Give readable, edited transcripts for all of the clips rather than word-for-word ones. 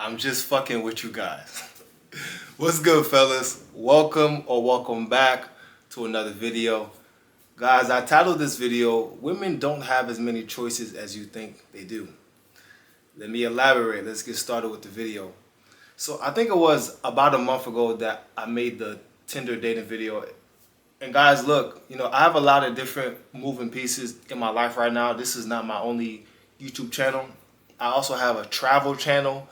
I'm just fucking with you guys. What's good, fellas? Welcome back to another video. Guys, I titled this video, Women Don't Have As Many Choices As You Think They Do. Let me elaborate. Let's get started with the video. So I think it was about a month ago that I made the Tinder dating video. And guys, look, I have a lot of different moving pieces in my life right now. This is not my only YouTube channel. I also have a travel channel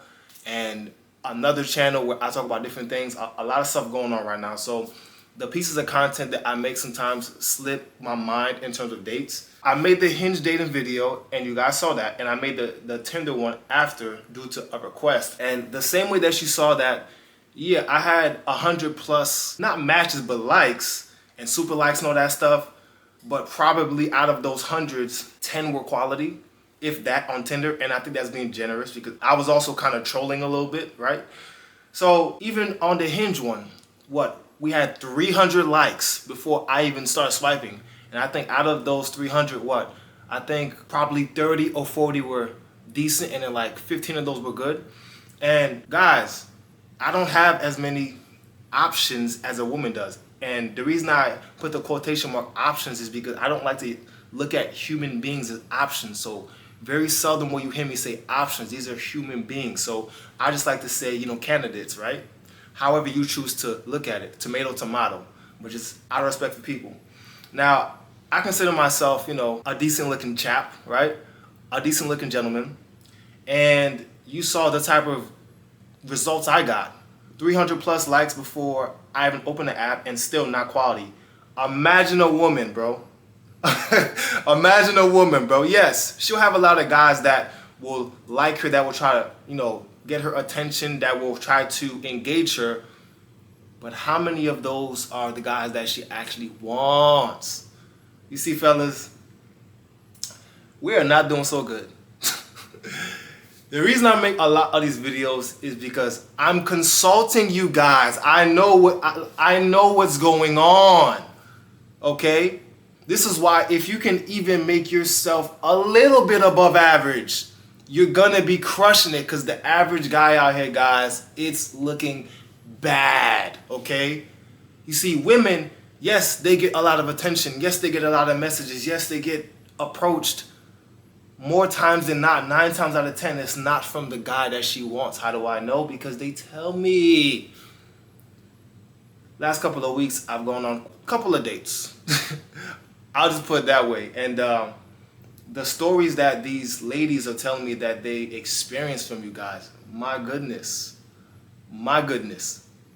and another channel where I talk about different things. A lot of stuff going on right now. So the pieces of content that I make sometimes slip my mind in terms of dates. I made the Hinge dating video and you guys saw that. And I made the Tinder one after due to a request. And the same way that you saw that, yeah, I had 100 plus, not matches, but likes and super likes and all that stuff. But probably out of those hundreds, 10 were quality, if that, on Tinder. And I think that's being generous because I was also kind of trolling a little bit, right? So even on the Hinge one, we had 300 likes before I even started swiping. And I think out of those 300, I think probably 30 or 40 were decent, and then like 15 of those were good. And guys, I don't have as many options as a woman does. And the reason I put the quotation mark options is because I don't like to look at human beings as options. So very seldom will you hear me say options. These are human beings. So I just like to say, candidates, right? However you choose to look at it, tomato, tomato, but just out of respect for people. Now, I consider myself, a decent looking chap, right? A decent looking gentleman. And you saw the type of results I got. 300 plus likes before I even opened the app, and still not quality. Imagine a woman, bro. Imagine a woman, bro. Yes, she'll have a lot of guys that will like her, that will try to, get her attention, that will try to engage her. But how many of those are the guys that she actually wants? You see, fellas, we are not doing so good. The reason I make a lot of these videos is because I'm consulting you guys. I know what's going on. Okay? This is why if you can even make yourself a little bit above average, you're gonna be crushing it, because the average guy out here, guys, it's looking bad, okay? You see, women, yes, they get a lot of attention. Yes, they get a lot of messages. Yes, they get approached more times than not. 9 times out of 10, it's not from the guy that she wants. How do I know? Because they tell me. Last couple of weeks, I've gone on a couple of dates. I'll just put it that way. And the stories that these ladies are telling me that they experienced from you guys, my goodness.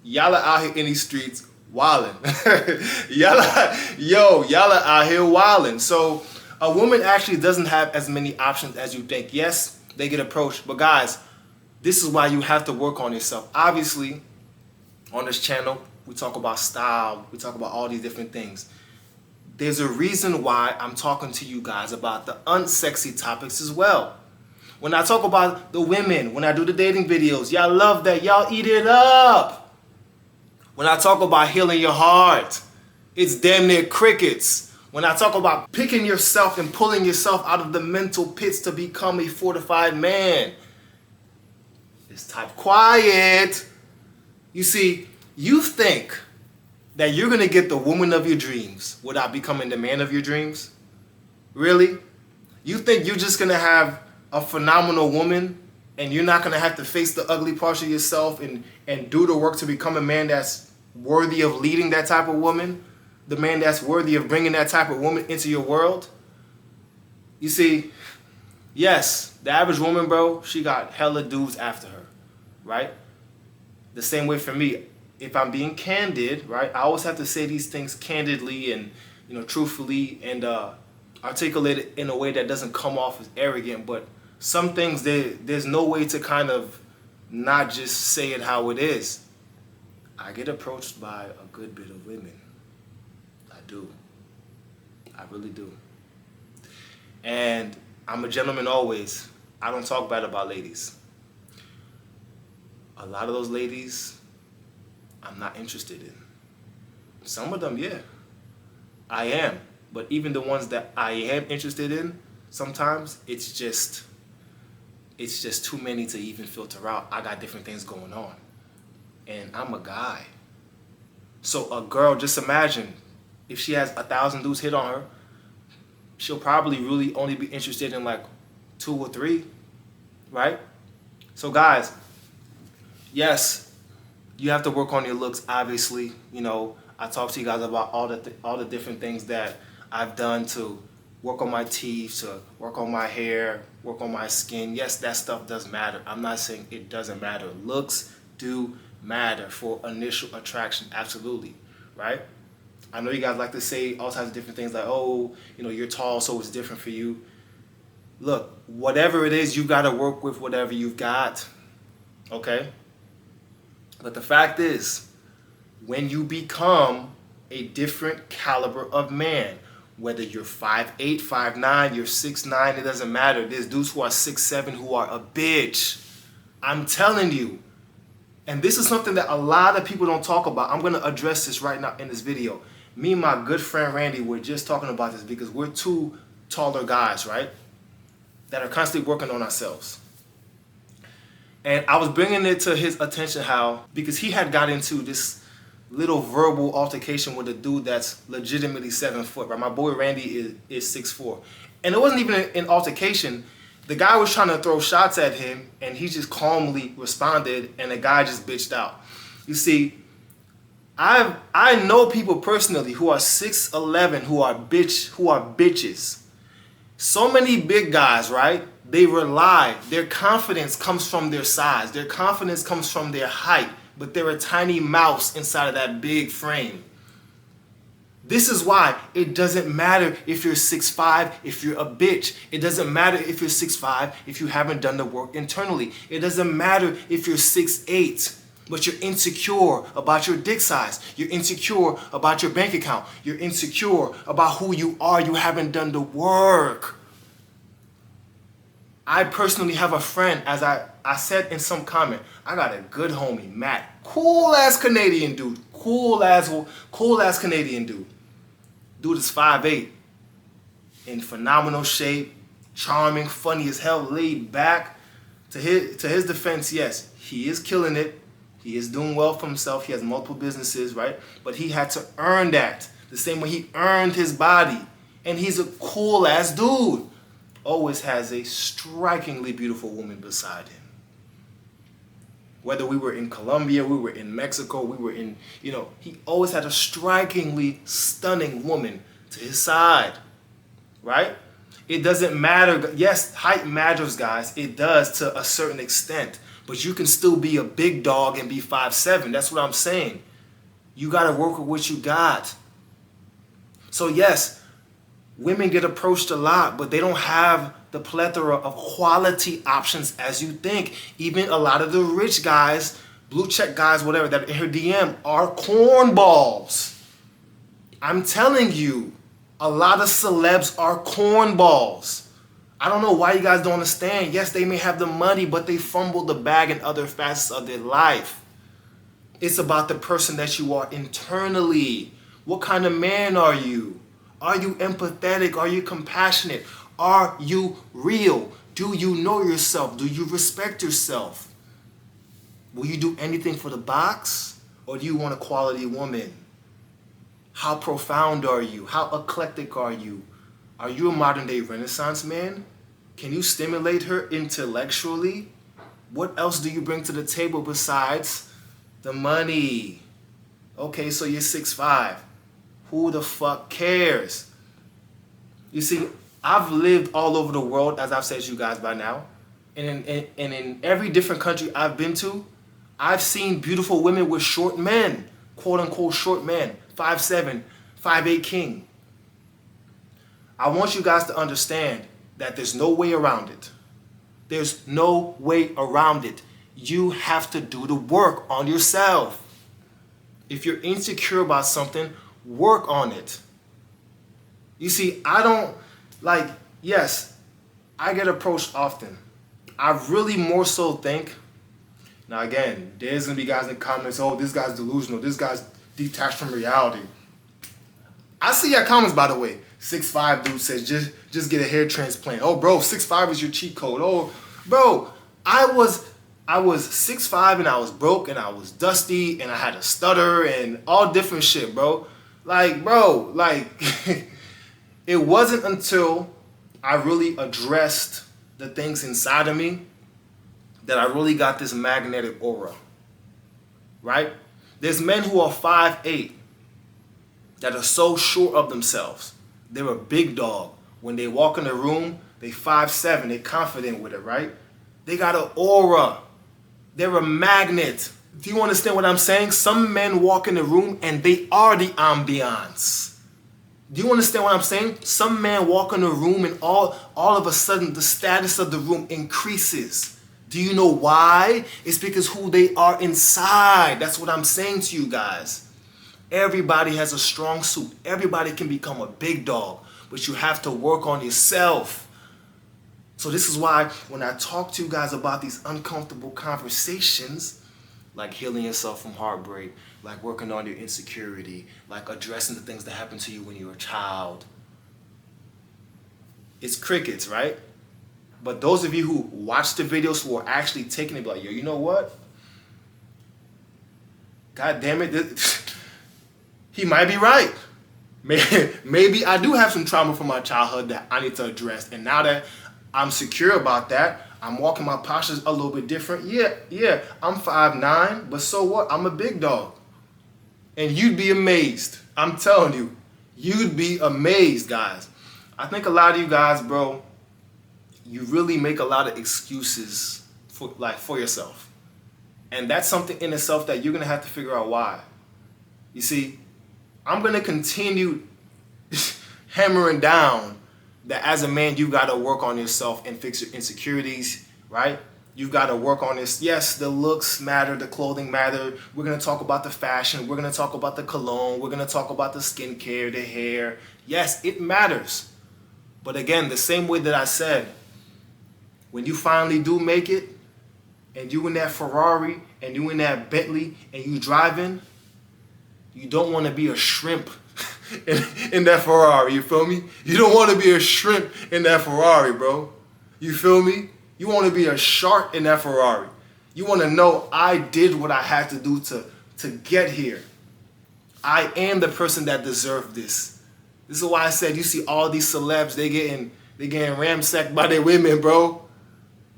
Y'all are out here in these streets wilding. y'all are out here wilding. So a woman actually doesn't have as many options as you think. Yes, they get approached, but guys, this is why you have to work on yourself. Obviously, on this channel, we talk about style, we talk about all these different things. There's a reason why I'm talking to you guys about the unsexy topics as well. When I talk about the women, when I do the dating videos, y'all love that, y'all eat it up. When I talk about healing your heart, it's damn near crickets. When I talk about picking yourself and pulling yourself out of the mental pits to become a fortified man, it's type quiet. You see, you think that you're going to get the woman of your dreams without becoming the man of your dreams? Really? You think you're just going to have a phenomenal woman and you're not going to have to face the ugly parts of yourself and do the work to become a man that's worthy of leading that type of woman? The man that's worthy of bringing that type of woman into your world? You see, yes, the average woman, bro, she got hella dudes after her, right? The same way for me. If I'm being candid, right, I always have to say these things candidly and, truthfully, and articulate it in a way that doesn't come off as arrogant. But some things, there's no way to kind of not just say it how it is. I get approached by a good bit of women. I do. I really do. And I'm a gentleman always. I don't talk bad about ladies. A lot of those ladies, I'm not interested in. Some of them, yeah, I am. But even the ones that I am interested in, sometimes it's just it's just too many to even filter out. I got different things going on. And I'm a guy. So a girl, just imagine, if she has 1,000 dudes hit on her, she'll probably really only be interested in like 2 or 3, right? So guys, yes, you have to work on your looks, obviously. You know, I talked to you guys about all the different things that I've done to work on my teeth, to work on my hair, work on my skin. Yes, that stuff does matter. I'm not saying it doesn't matter. Looks do matter for initial attraction, absolutely, right? I know you guys like to say all types of different things like, oh, you know, you're tall, so it's different for you. Look, whatever it is, you got to work with whatever you've got, okay? But the fact is, when you become a different caliber of man, whether you're 5'8", 5'9", you're 6'9", it doesn't matter. There's dudes who are 6'7", who are a bitch. I'm telling you. And this is something that a lot of people don't talk about. I'm going to address this right now in this video. Me and my good friend Randy were just talking about this because we're 2 taller guys, right? That are constantly working on ourselves. And I was bringing it to his attention how, because he had got into this little verbal altercation with a dude that's legitimately 7 foot, right? My boy Randy is 6'4". And it wasn't even an altercation. The guy was trying to throw shots at him and he just calmly responded and the guy just bitched out. You see, I know people personally who are 6'11", who are bitches. So many big guys, right? They rely, their confidence comes from their size. Their confidence comes from their height, but they're a tiny mouse inside of that big frame. This is why it doesn't matter if you're 6'5", if you're a bitch. It doesn't matter if you're 6'5", if you haven't done the work internally. It doesn't matter if you're 6'8", but you're insecure about your dick size. You're insecure about your bank account. You're insecure about who you are. You haven't done the work. I personally have a friend, as I said in some comment, I got a good homie, Matt. Cool ass Canadian dude. Cool ass Canadian dude. Dude is 5'8", in phenomenal shape, charming, funny as hell, laid back. To his defense, yes, he is killing it. He is doing well for himself. He has multiple businesses, right? But he had to earn that. The same way he earned his body. And he's a cool ass dude. Always has a strikingly beautiful woman beside him. Whether we were in Colombia, we were in Mexico, we were in, you know, he always had a strikingly stunning woman to his side, right? It doesn't matter. Yes, height matters, guys. It does to a certain extent. But you can still be a big dog and be 5'7". That's what I'm saying. You got to work with what you got. So yes, women get approached a lot, but they don't have the plethora of quality options as you think. Even a lot of the rich guys, blue check guys, whatever, that are in her DM are cornballs. I'm telling you, a lot of celebs are cornballs. I don't know why you guys don't understand. Yes, they may have the money, but they fumble the bag in other facets of their life. It's about the person that you are internally. What kind of man are you? Are you empathetic? Are you compassionate? Are you real? Do you know yourself? Do you respect yourself? Will you do anything for the box? Or do you want a quality woman? How profound are you? How eclectic are you? Are you a modern day Renaissance man? Can you stimulate her intellectually? What else do you bring to the table besides the money? Okay, so you're 6'5". Who the fuck cares? You see, I've lived all over the world, as I've said to you guys by now. And in every different country I've been to, I've seen beautiful women with short men, quote unquote short men, 5'7", 5'8" king. I want you guys to understand that there's no way around it. There's no way around it. You have to do the work on yourself. If you're insecure about something, work on it. You see, I don't, like, yes, I get approached often. I really more so think, now again, there's going to be guys in the comments, oh, this guy's delusional, this guy's detached from reality. I see your comments, by the way. 6'5" dude says, just get a hair transplant. Oh, bro, 6'5" is your cheat code. Oh, bro, I was 6'5" and I was broke and I was dusty and I had a stutter and all different shit, bro. Like, bro, like it wasn't until I really addressed the things inside of me that I really got this magnetic aura, right? There's men who are 5'8" that are so sure of themselves. They're a big dog. When they walk in the room, they 5'7", they're confident with it, right? They got an aura. They're a magnet. Do you understand what I'm saying? Some men walk in the room and they are the ambiance. Do you understand what I'm saying? Some men walk in the room and all of a sudden the status of the room increases. Do you know why? It's because who they are inside. That's what I'm saying to you guys. Everybody has a strong suit. Everybody can become a big dog, but you have to work on yourself. So this is why when I talk to you guys about these uncomfortable conversations, like healing yourself from heartbreak, like working on your insecurity, like addressing the things that happened to you when you were a child, it's crickets, right? But those of you who watch the videos, who are actually taking it, be like, yo, you know what? God damn it, he might be right. Maybe I do have some trauma from my childhood that I need to address. And now that I'm secure about that, I'm walking my postures a little bit different. Yeah, I'm 5'9", but so what? I'm a big dog. And you'd be amazed. I'm telling you, you'd be amazed, guys. I think a lot of you guys, bro, you really make a lot of excuses for yourself. And that's something in itself that you're going to have to figure out why. You see, I'm going to continue hammering down that as a man, you got to work on yourself and fix your insecurities, right? You've got to work on this. Yes, the looks matter, the clothing matter. We're going to talk about the fashion. We're going to talk about the cologne. We're going to talk about the skincare, the hair. Yes, it matters. But again, the same way that I said, when you finally do make it, and you in that Ferrari, and you in that Bentley, and you driving, you don't want to be a shrimp in that Ferrari, you feel me? You don't want to be a shrimp in that Ferrari, bro. You feel me? You want to be a shark in that Ferrari. You want to know I did what I had to do to get here. I am the person that deserved this. This is why I said you see all these celebs, they getting ramsacked by their women, bro.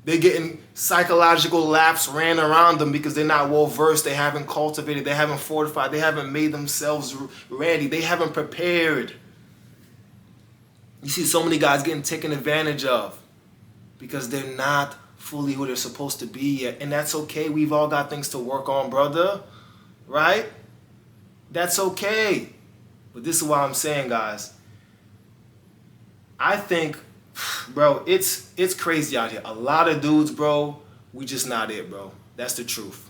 They getting psychological laps ran around them because they're not well versed. They haven't cultivated. They haven't fortified. They haven't made themselves ready. They haven't prepared. You see so many guys getting taken advantage of because they're not fully who they're supposed to be yet. And that's okay. We've all got things to work on, brother. Right? That's okay. But this is what I'm saying, guys. I think, bro, it's crazy out here. A lot of dudes, bro, we just not it, bro. That's the truth.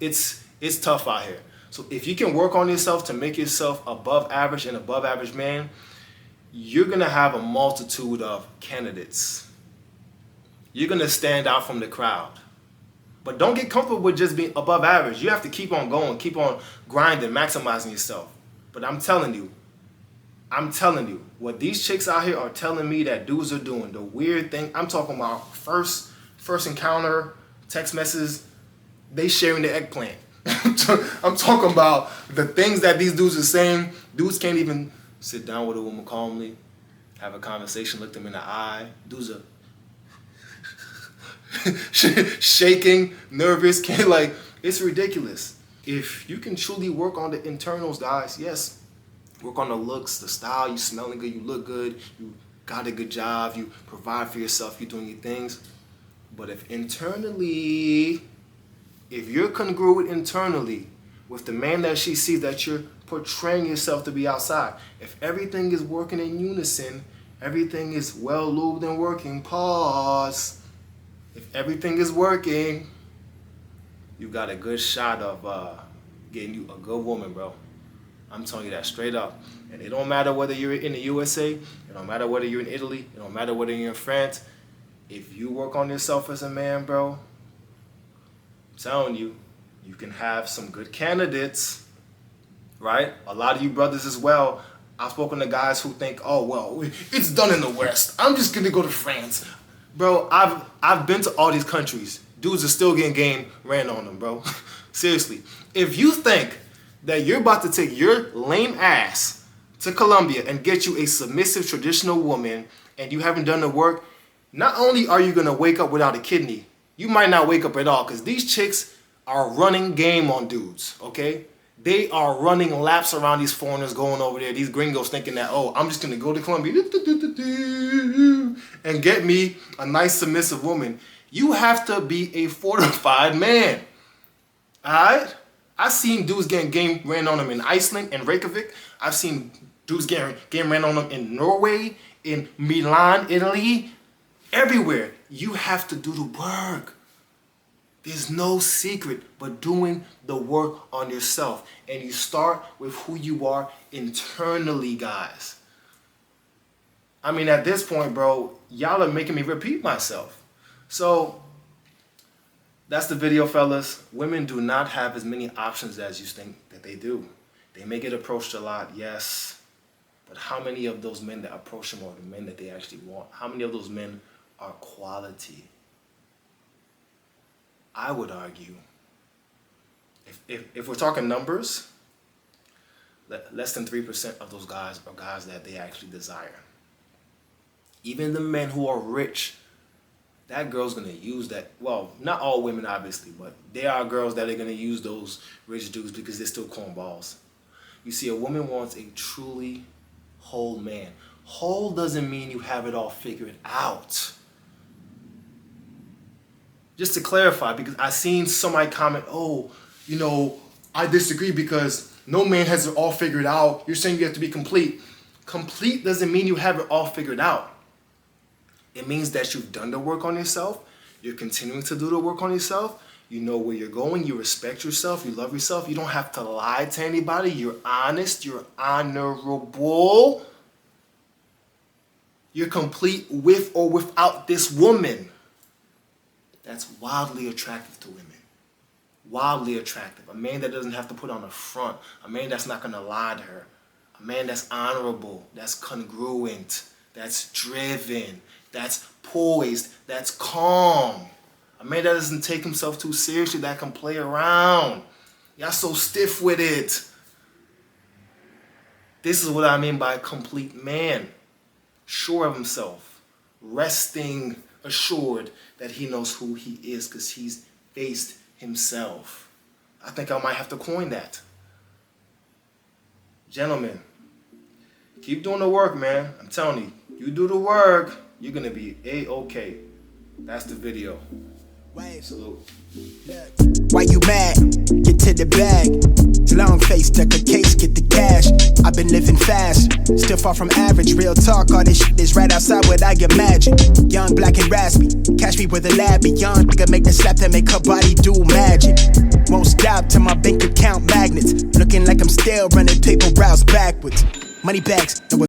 It's tough out here. So if you can work on yourself to make yourself above average and above average man, you're going to have a multitude of candidates. You're going to stand out from the crowd. But don't get comfortable with just being above average. You have to keep on going, keep on grinding, maximizing yourself. But I'm telling you, what these chicks out here are telling me that dudes are doing, the weird thing, I'm talking about first encounter, text messages, they sharing the eggplant. I'm talking about the things that these dudes are saying. Dudes can't even sit down with a woman calmly, have a conversation, look them in the eye. Dudes are shaking, nervous, it's ridiculous. If you can truly work on the internals, guys, yes, work on the looks, the style, you smelling good, you look good, you got a good job, you provide for yourself, you're doing your things. But if you're congruent internally with the man that she sees, that you're portraying yourself to be outside, if everything is working in unison, everything is well lubed and working, pause. If everything is working, you got a good shot of getting you a good woman, bro. I'm telling you that straight up. And it don't matter whether you're in the USA, it don't matter whether you're in Italy, it don't matter whether you're in France. If you work on yourself as a man, bro, I'm telling you, you can have some good candidates, right? A lot of you brothers as well. I've spoken to guys who think, oh, well, it's done in the West. I'm just going to go to France. Bro, I've been to all these countries. Dudes are still getting game ran on them, bro. Seriously. If you think that you're about to take your lame ass to Colombia and get you a submissive traditional woman and you haven't done the work, not only are you going to wake up without a kidney, you might not wake up at all because these chicks are running game on dudes, okay? They are running laps around these foreigners going over there, these gringos thinking that, oh, I'm just going to go to Colombia and get me a nice submissive woman. You have to be a fortified man, all right? I've seen dudes getting game ran on them in Iceland and Reykjavik. I've seen dudes getting game ran on them in Norway, in Milan, Italy, everywhere. You have to do the work. There's no secret but doing the work on yourself. And you start with who you are internally, guys. I mean, at this point, bro, y'all are making me repeat myself. So that's the video, fellas. Women do not have as many options as you think that they do. They may get approached a lot, yes. But how many of those men that approach them are the men that they actually want? How many of those men are quality? I would argue, if we're talking numbers, less than 3% of those guys are guys that they actually desire. Even the men who are rich, that girl's going to use that. Well, not all women, obviously, but there are girls that are going to use those rich dudes because they're still cornballs. You see, a woman wants a truly whole man. Whole doesn't mean you have it all figured out. Just to clarify, because I seen somebody comment, oh, you know, I disagree because no man has it all figured out. You're saying you have to be complete. Complete doesn't mean you have it all figured out. It means that you've done the work on yourself. You're continuing to do the work on yourself. You know where you're going. You respect yourself. You love yourself. You don't have to lie to anybody. You're honest. You're honorable. You're complete with or without this woman. That's wildly attractive to women. Wildly attractive. A man that doesn't have to put on a front. A man that's not going to lie to her. A man that's honorable. That's congruent. That's driven. That's poised. That's calm. A man that doesn't take himself too seriously. That can play around. Y'all so stiff with it. This is what I mean by a complete man. Sure of himself. Resting assured that he knows who he is because he's faced himself. I think I might have to coin that. Gentlemen, keep doing the work, man. I'm telling you, you do the work, you're going to be A-okay. That's the video. Salute. Why you mad? Get to the bag. Long face, duck a case, get the cash. I've been living fast, still far from average. Real talk, all this shit is right outside what I imagine. Young, black and raspy, catch me with a lab. Young nigga make the slap that make her body do magic. Won't stop till my bank account magnets. Looking like I'm still running paper routes backwards. Money bags, and